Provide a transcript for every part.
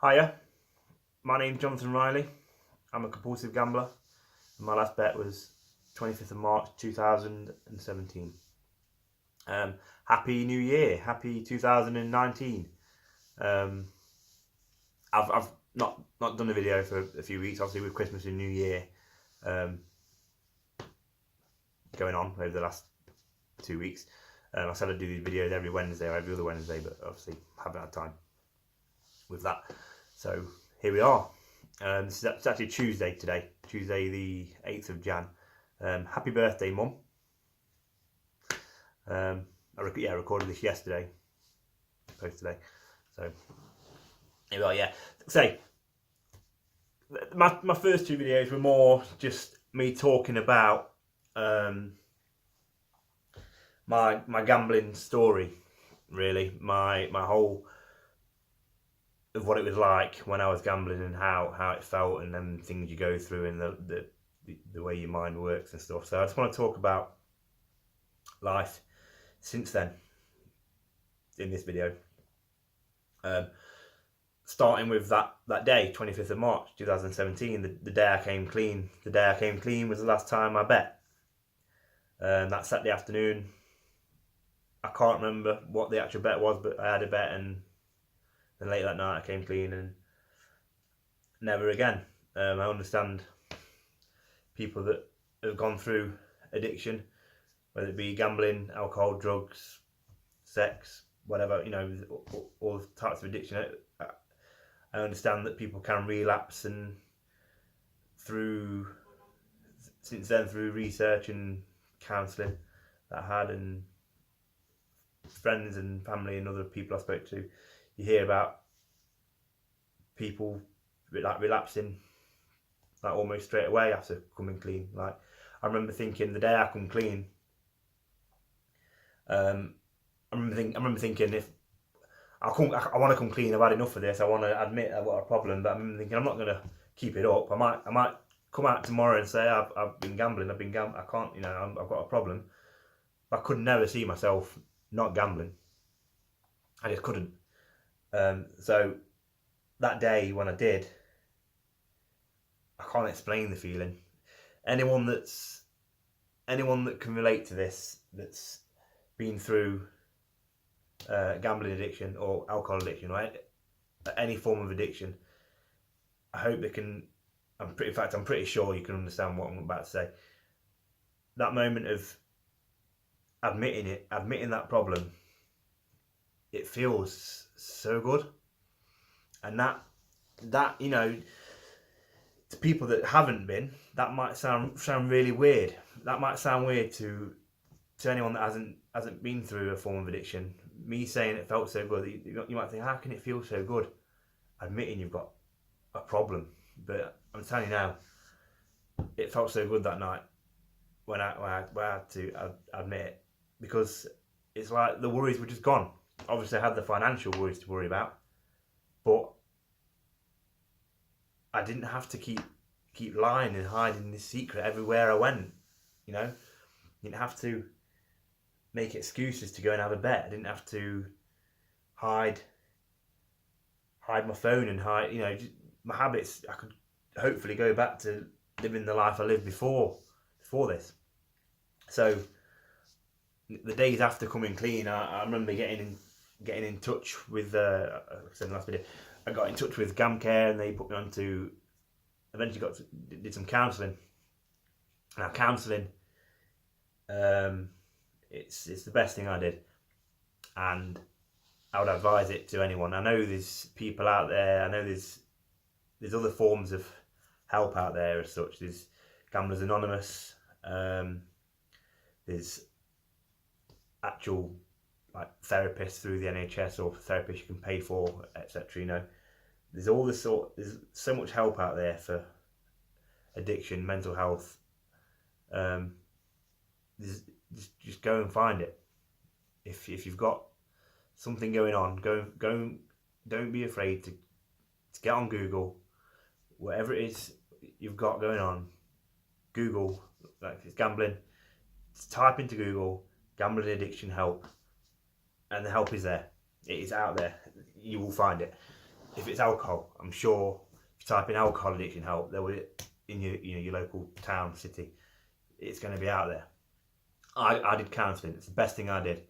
Hiya, my name's Jonathan Riley. I'm a compulsive gambler. And my last bet was 25th of March 2017. Happy New Year, happy 2019. I've not done a video for a few weeks, obviously with Christmas and New Year going on over the last 2 weeks. I said I'd do these videos every Wednesday or every other Wednesday, but obviously haven't had time with that. So here we are. It's actually Tuesday today, Tuesday the 8th of Jan. Happy birthday, Mum. I recorded this yesterday, post today. So here we are, yeah. So my first two videos were more just me talking about my gambling story, really. My whole of what it was like when I was gambling and how it felt and then things you go through and the way your mind works and stuff. So I just want to talk about life since then in this video. Starting with that day, 25th of March 2017, the day I came clean. The day I came clean was the last time I bet. That Saturday afternoon, I can't remember what the actual bet was, but I had a bet, and then late that night I came clean and never again. I understand people that have gone through addiction, whether it be gambling, alcohol, drugs, sex, whatever, all types of addiction. I understand that people can relapse, and since then through research and counselling that I had and friends and family and other people I spoke to, you hear about people like relapsing like almost straight away after coming clean. Like, I remember thinking the day I come clean, I remember thinking, if I want to come clean, I've had enough of this, I want to admit I've got a problem, but I remember thinking I'm not going to keep it up. I might come out tomorrow and say I've been gambling, I can't, I've got a problem. I could never see myself not gambling. I just couldn't. So that day when I did, I can't explain the feeling. Anyone that can relate to this, that's been through gambling addiction or alcohol addiction, right? Any form of addiction, I hope they can. I'm pretty sure you can understand what I'm about to say. That moment of admitting that problem, it feels so good. And that to people that haven't been, that might sound really weird. That might sound weird to anyone that hasn't been through a form of addiction. Me saying it felt so good, you might think, how can it feel so good admitting you've got a problem? But I'm telling you now, it felt so good that night when I had to admit it, because it's like the worries were just gone. Obviously, I had the financial worries to worry about, but I didn't have to keep lying and hiding this secret everywhere I went. You didn't have to make excuses to go and have a bet. I didn't have to hide my phone and hide, just my habits. I could hopefully go back to living the life I lived before this. So the days after coming clean, I remember getting in touch with, like I said in the last video, I got in touch with GamCare, and they put me on to, eventually did some counselling. Now counselling, it's the best thing I did, and I would advise it to anyone. I know there's people out there, I know there's other forms of help out there as such. There's Gamblers Anonymous, there's actual like therapists through the NHS, or therapists you can pay for, etc. There's there's so much help out there for addiction, mental health. Just go and find it. If you've got something going on, go. Don't be afraid to get on Google, whatever it is you've got going on. Google, like it's gambling. Just type into Google gambling addiction help, and the help is there. It is out there. You will find it. if it's alcohol, I'm sure if you type in alcohol addiction help, there will in your local town, city, it's going to be out there. I did counselling. It's the best thing I did,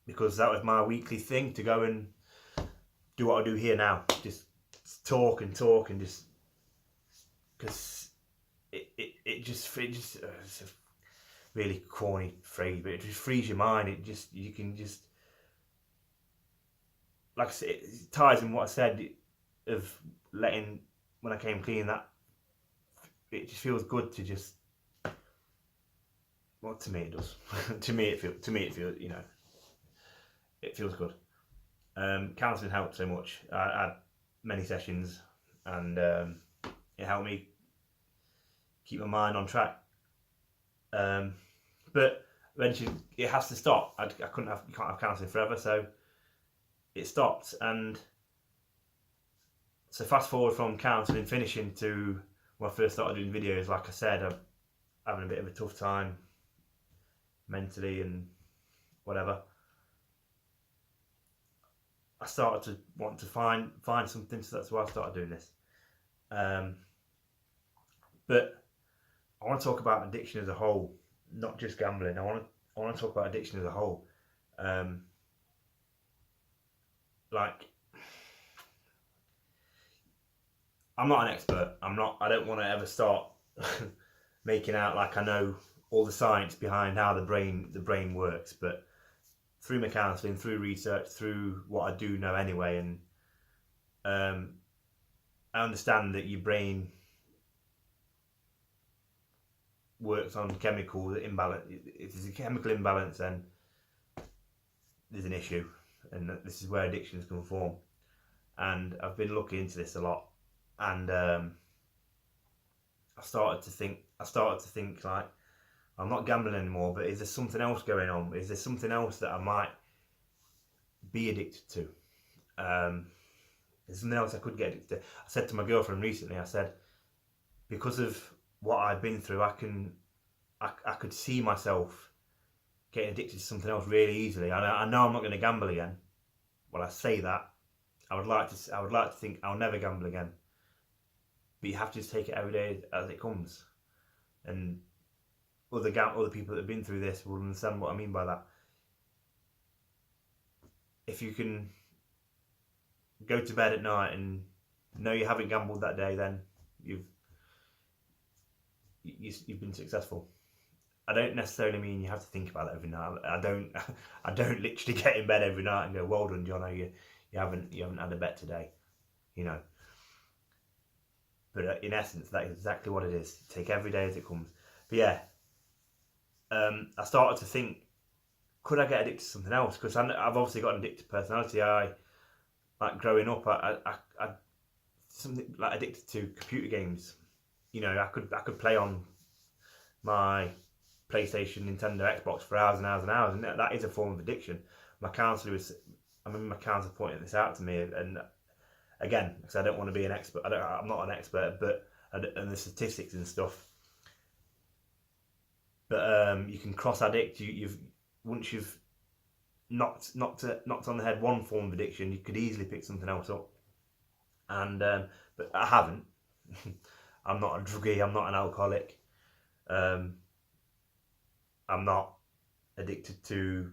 because that was my weekly thing, to go and do what I do here now. Just talk and just, because it's a really corny phrase, but it just frees your mind. You can just, like I said, it ties in what I said of letting, when I came clean, that it just feels good to just, well, to me it does. to me it feels, it feels good. Counselling helped so much. I had many sessions, and it helped me keep my mind on track. But eventually it has to stop. You can't have counselling forever, so it stopped. And so fast forward from counselling finishing to when I first started doing videos, like I said, I'm having a bit of a tough time mentally and whatever. I started to want to find something, so that's why I started doing this. But I want to talk about addiction as a whole, not just gambling. I want to talk about addiction as a whole. Like, I'm not an expert. I don't want to ever start making out like I know all the science behind how the brain works. But through my counselling, through research, through what I do know anyway, and I understand that your brain works on chemical imbalance. If there's a chemical imbalance, then there's an issue, and this is where addictions can form. And I've been looking into this a lot, and I started to think like, I'm not gambling anymore, but is there something else going on? Is there something else that I might be addicted to? There's something else I could get addicted to. I said to my girlfriend recently, I said, because of what I've been through, I could see myself getting addicted to something else really easily. I know I'm not going to gamble again. Well, I say that, I would like to think I'll never gamble again. But you have to just take it every day as it comes. And other people that have been through this will understand what I mean by that. If you can go to bed at night and know you haven't gambled that day, then you've been successful. I don't necessarily mean you have to think about it every night. I don't literally get in bed every night and go, well done, John, you haven't had a bet today, you know. But in essence, that is exactly what it is. Take every day as it comes. But yeah, I started to think, could I get addicted to something else? Because I've obviously got an addictive personality. Like growing up, I something like addicted to computer games. You know, I could play on my PlayStation, Nintendo, Xbox for hours and hours and hours, and that is a form of addiction. I remember my counsellor pointing this out to me, and again, because I don't want to be an expert. I'm not an expert, but and the statistics and stuff. But you can cross addict. Once you've knocked on the head one form of addiction, you could easily pick something else up. And but I haven't. I'm not a druggie. I'm not an alcoholic. I'm not addicted to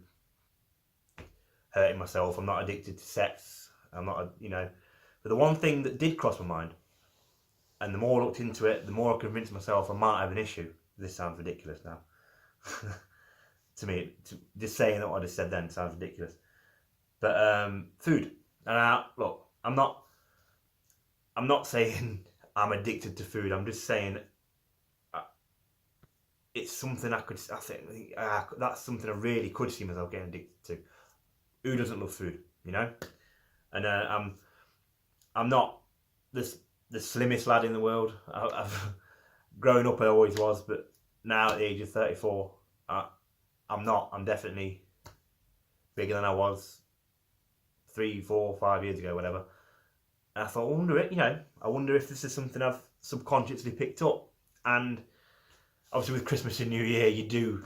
hurting myself. I'm not addicted to sex. I'm not, But the one thing that did cross my mind, and the more I looked into it, the more I convinced myself I might have an issue. This sounds ridiculous now. To me, just saying what I just said then sounds ridiculous. But food. And look, I'm not saying I'm addicted to food. I'm just saying it's something I think that's something I really could see myself getting addicted to. Who doesn't love food, you know? And I'm not the slimmest lad in the world. Growing up I always was, but now at the age of 34, I'm not. I'm definitely bigger than I was 3, 4, 5 years ago, whatever. And I thought, I wonder if this is something I've subconsciously picked up. And obviously with Christmas and New Year, you do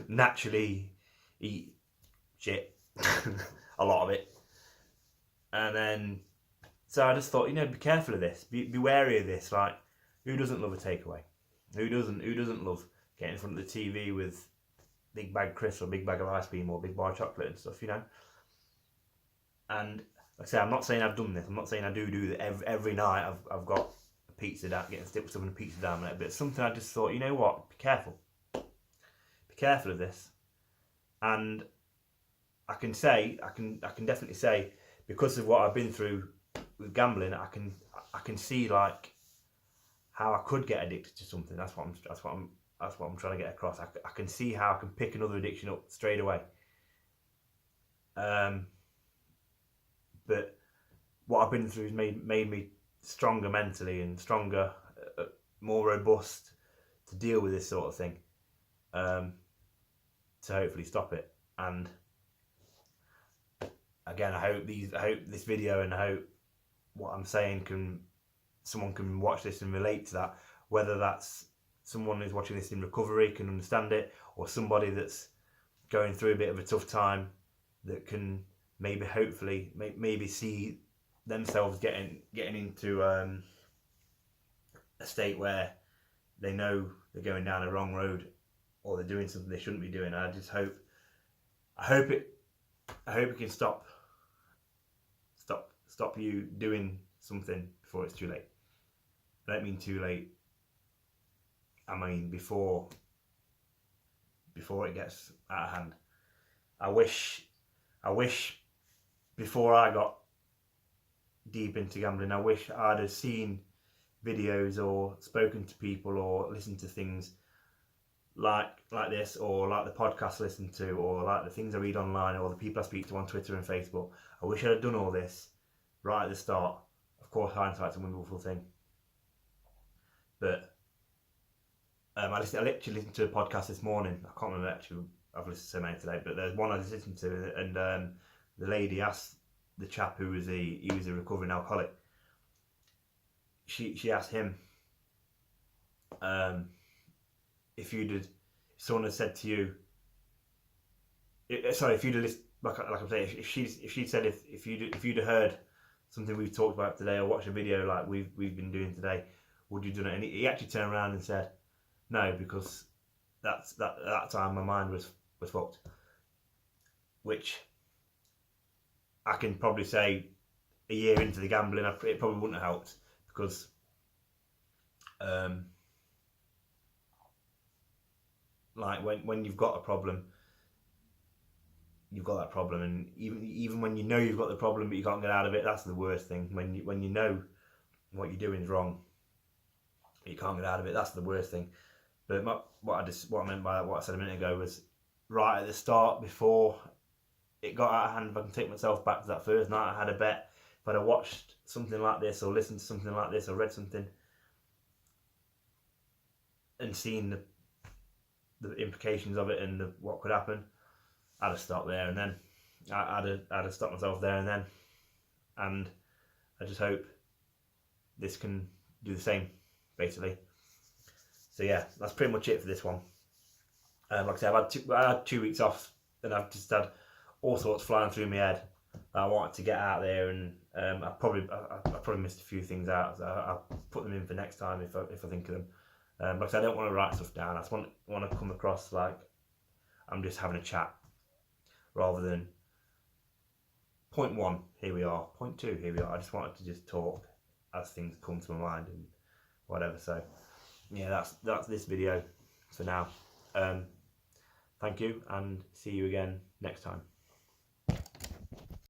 naturally eat shit, a lot of it. And then, so I just thought, you know, be careful of this. Be wary of this. Like, who doesn't love a takeaway? Who doesn't love getting in front of the TV with big bag crisps or big bag of ice cream or big bar of chocolate and stuff, you know? And like I say, I'm not saying I've done this. I'm not saying I do that every night. I've got a pizza down, getting stick with someone a pizza down there. But it's something I just thought, you know what? Be careful. Be careful of this. And I can definitely say, because of what I've been through with gambling, I can see like how I could get addicted to something. That's what I'm trying to get across. I can see how I can pick another addiction up straight away. But what I've been through has made me stronger mentally and stronger, more robust to deal with this sort of thing. To hopefully stop it. And again, I hope this video and I hope what I'm saying someone can watch this and relate to that. Whether that's someone who's watching this in recovery can understand it, or somebody that's going through a bit of a tough time that can hopefully see themselves getting into a state where they know they're going down the wrong road or they're doing something they shouldn't be doing. I hope it can stop you doing something before it's too late. I don't mean too late. I mean before it gets out of hand. I wish before I got deep into gambling, I wish I'd have seen videos or spoken to people or listened to things like this, or like the podcast I listen to, or like the things I read online, or the people I speak to on Twitter and Facebook. I wish I'd done all this right at the start. Of course, hindsight's a wonderful thing. But I literally listened to a podcast this morning. I can't remember actually. I've listened to so many today, but there's one I was listening to, and the lady asked the chap who was a recovering alcoholic. She asked him, if someone had said to you, if you'd have listened, like I'm saying, if she'd said if you'd have heard something we've talked about today or watched a video like we've been doing today, would you have done it? And he actually turned around and said, no, because that time my mind was fucked. Which I can probably say a year into the gambling, it probably wouldn't have helped, because like when you've got a problem, you've got that problem, and even when you know you've got the problem but you can't get out of it, that's the worst thing. When you know what you're doing is wrong, you can't get out of it, that's the worst thing. But what I meant by what I said a minute ago was, right at the start, before it got out of hand, if I can take myself back to that first night I had a bet, if I'd have watched something like this or listened to something like this or read something and seen the implications of it and what could happen, I'd have stopped there and then. I'd have stopped myself there and then. And I just hope this can do the same, basically. So yeah, that's pretty much it for this one. Like I said, I had 2 weeks off, and I've just had all sorts flying through my head that I wanted to get out there, and I probably missed a few things out. So I'll put them in for next time if I think of them. Like I said, I don't want to write stuff down. I just want to come across like I'm just having a chat, rather than point one, here we are, point two, here we are. I just wanted to just talk as things come to my mind and whatever. So yeah, that's this video for now. Thank you, and see you again next time.